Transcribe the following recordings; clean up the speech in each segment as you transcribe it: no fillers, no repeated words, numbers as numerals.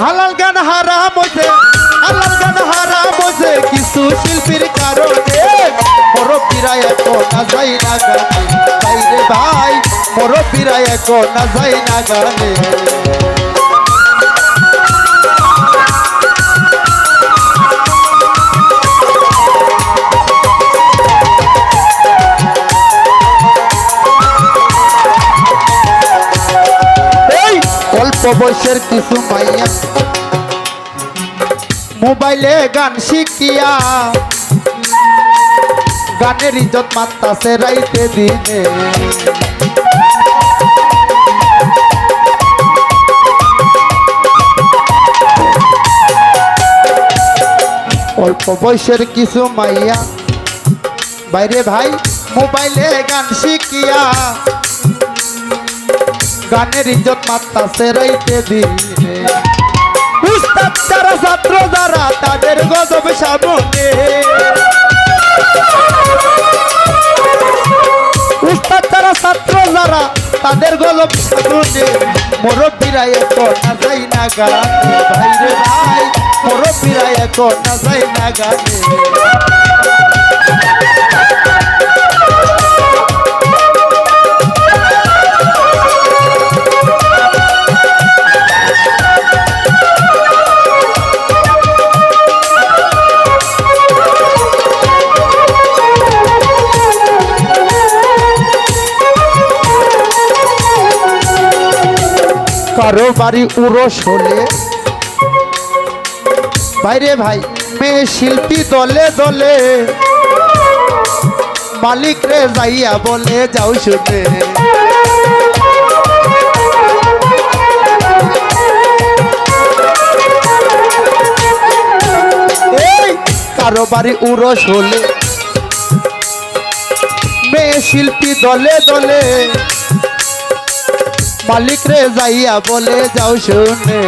হালাল গান হারাম হইছে, হালাল গান হারাম হইছে কিছু শিল্পীর কারণে। মুরব্বীরা এখন না যাই না গানে, বাইরে ভাই মুরব্বীরা এখন না যাই না গানে। অল্প বয়সের কিছু মাইয়া মোবাইলে গান শিখিয়া গানের ইজ্জত মারতাছে রাইতে দিনে। অল্প বয়সের কিছু মাইয়া বাইরে ভাই মোবাইলে গান শিখিয়া গানের ইজ্জত মারতাছে রাইতে দিনে। উস্তাদ যারা ছাত্র যারা তাদের গজব সামনে, উস্তাদ যারা ছাত্র যারা তাদের গজব সামনে। মুরব্বীরা এখন না যাই না গানে, ভাইরে ভাই মুরব্বীরা এখন না যাই না গানে। কারো বাড়ি উরস হলে বাইরে ভাই মেয়ে শিল্পী দলে দলে মালিক রে যাইয়া বলে যাও শুনে। এই কারো বাড়ি উরস হলে মেয়ে শিল্পী দলে দলে মালিক রে যাইয়া বলে যাও শুনে।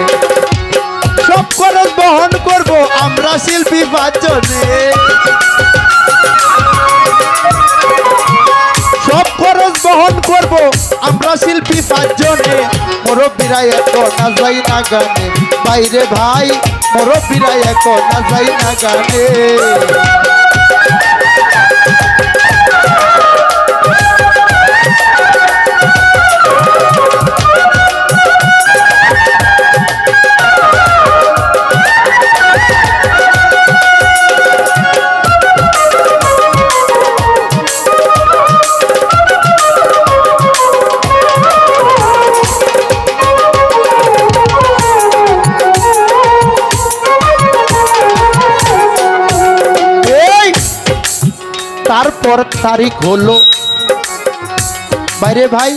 সব খরচ বহন করব আমরা শিল্পী পাঁচজনে, সব খরচ বহন করব আমরা শিল্পী পাঁচজনে। মুরব্বীরা এখন না যাই না গানে, বাইরে ভাই মুরব্বীরা এখন না যাই না গানে। তারপর তারিখ হলো বাইরে ভাই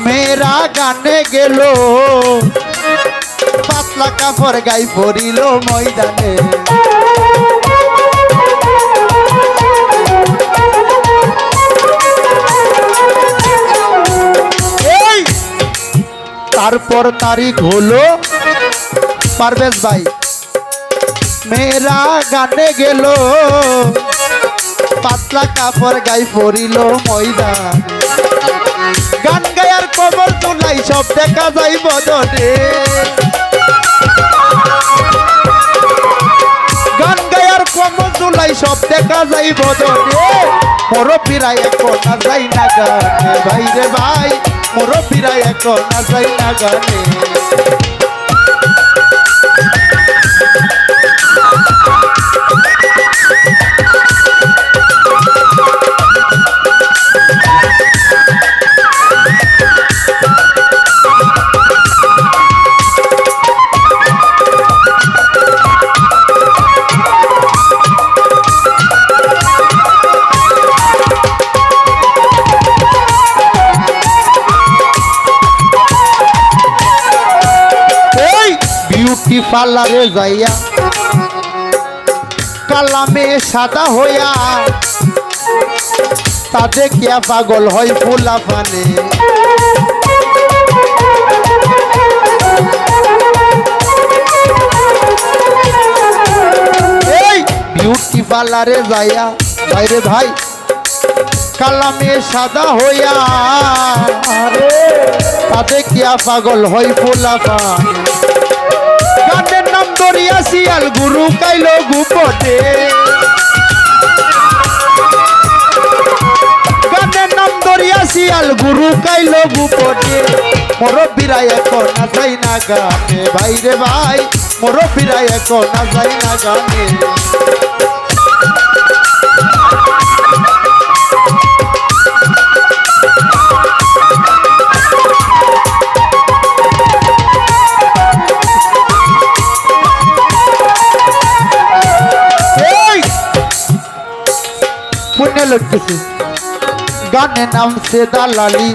মেয়েরা গানে গেল, পাতলা কাপড় গাই পরিল ময়দানে। এই তারপর তারিখ হলো পারভেজ ভাই মেয়েরা গানে গেল, পাতলা কাপড় গাই পরিল ময়দান। গান গায়ার কবর তোলাই সব দেখা যাই বদনে, গান গায়ার কবর তোলাই সব দেখা যাই বদনে। মুরব্বীরা এখন না যাই না গানে, ভাইরে ভাই মুরব্বীরা এখন না যাই না গানে। পার্লারে যাইয়া কালামে সাদা হইয়া তা দেখিয়া পাগল হয় ফুলা পানে। এই বিউটি পার্লারে যাইয়া বাইরে ভাই কালামে সাদা হইয়া তা দেখিয়া পাগল হয় ফুলা পানে। শিয়াল গুরু কাইলো গুপটে গানের নাম দরিয়া শিয়াল গুরু কাইলো গুপটে মুরব্বীরা এখন না যাই না গানে ভাই রে ভাই মুরব্বীরা এখন না যাই না গানে পুণ্যে লটকেছি গানের নাম সে দালালি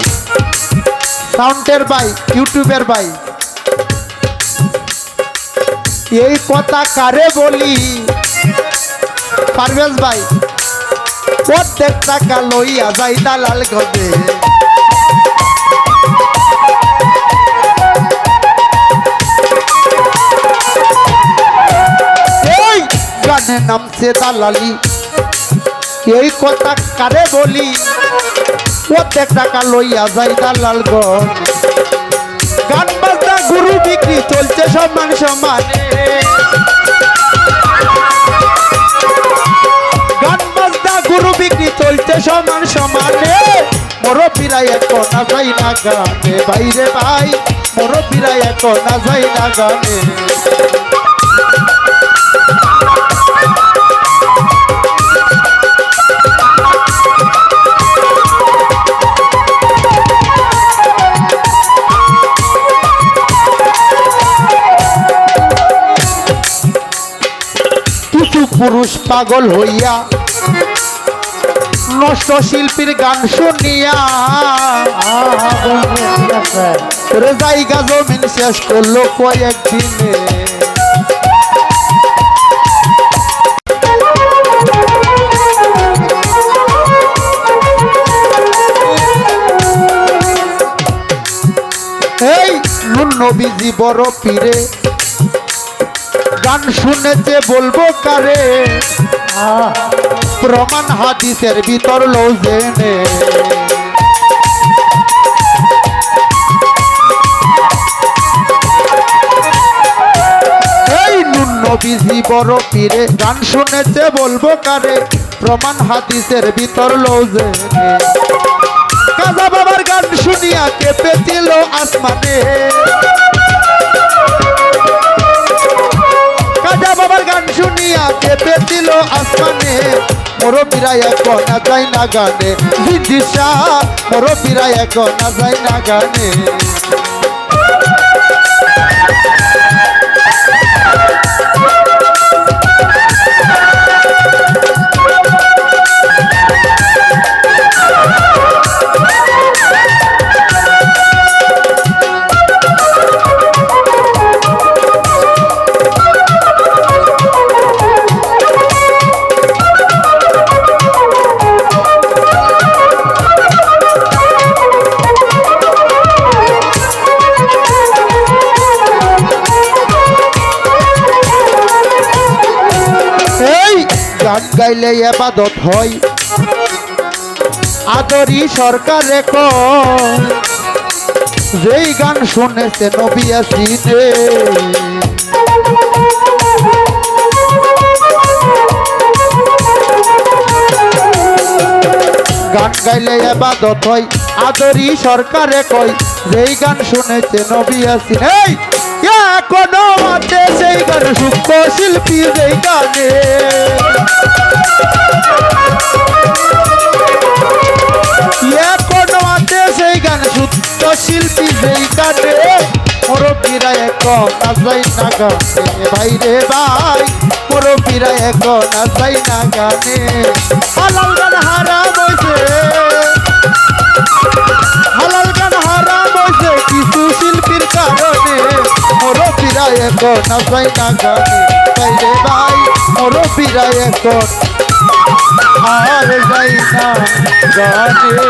সাউন্ডের ভাই ইউটিউবের ভাই এই কথা কারে বলি পারভেজ ভাই প্রত্যেক টাকা লইয়া যাই দালাল গদে এই গানের নাম সে দালালি এই কথা কারে বলি প্রত্যেক টাকা লইয়া যাই দালাল গণ গান বাজনা গুরু বিক্রি চলছে সমান সমানে গান বাজনা গুরু বিক্রি চলছে সমান সমানে মুরব্বীরা এখন না যাই না গানে বাইরে ভাই মুরব্বীরা এখন না যাই না গানে পুরুষ পাগল হইয়া নষ্ট শিল্পীর গান শুনিয়া জায়গা জমিন শেষ করলো কয়েকদিনে এই নবীজি বড় পীরে গান শুনেছে বলবো কারে প্রমাণ হাদিসের ভিতর লো জেনে এই নবীজি বড় পীরে গান শুনেছে বলবো কারে প্রমাণ হাদিসের ভিতর লো জেনে কাজা বাবার গান শুনিয়া কেঁপেছিল আসমানে কাজা বাবার গান শুনিয়া কেঁপেছিল আসমানে মুরব্বীরা এখন না যাই না গানে জিজ্ঞাসা মুরব্বীরা এখন না যাই না গানে গান গাইলে ইবাদত হয় আদরি সরকারে যেই গান শুনেছে নবী আসিনে গান গাইলে ইবাদত হয় আদরি সরকারে কয় যেই গান শুনেছে নবী আসিনে এখনো আছে সেই গান সূক্ষ্ম শিল্পী যেই গানে এখনো আছে সেই গান সূক্ষ্ম শিল্পী যেই গানে মুরব্বীরা এখন না যাই না গানে ভাইরে ভাই মুরব্বীরা এখন না যাই না গানে হালাল গান হারাম হইছে হালাল গান হারাম হইছে কিছু শিল্পীর কারণে মুরব্বীরা এখন না যাই না গানে ভাইরে ভাই মুরব্বীরা এখন আর যাই না গানে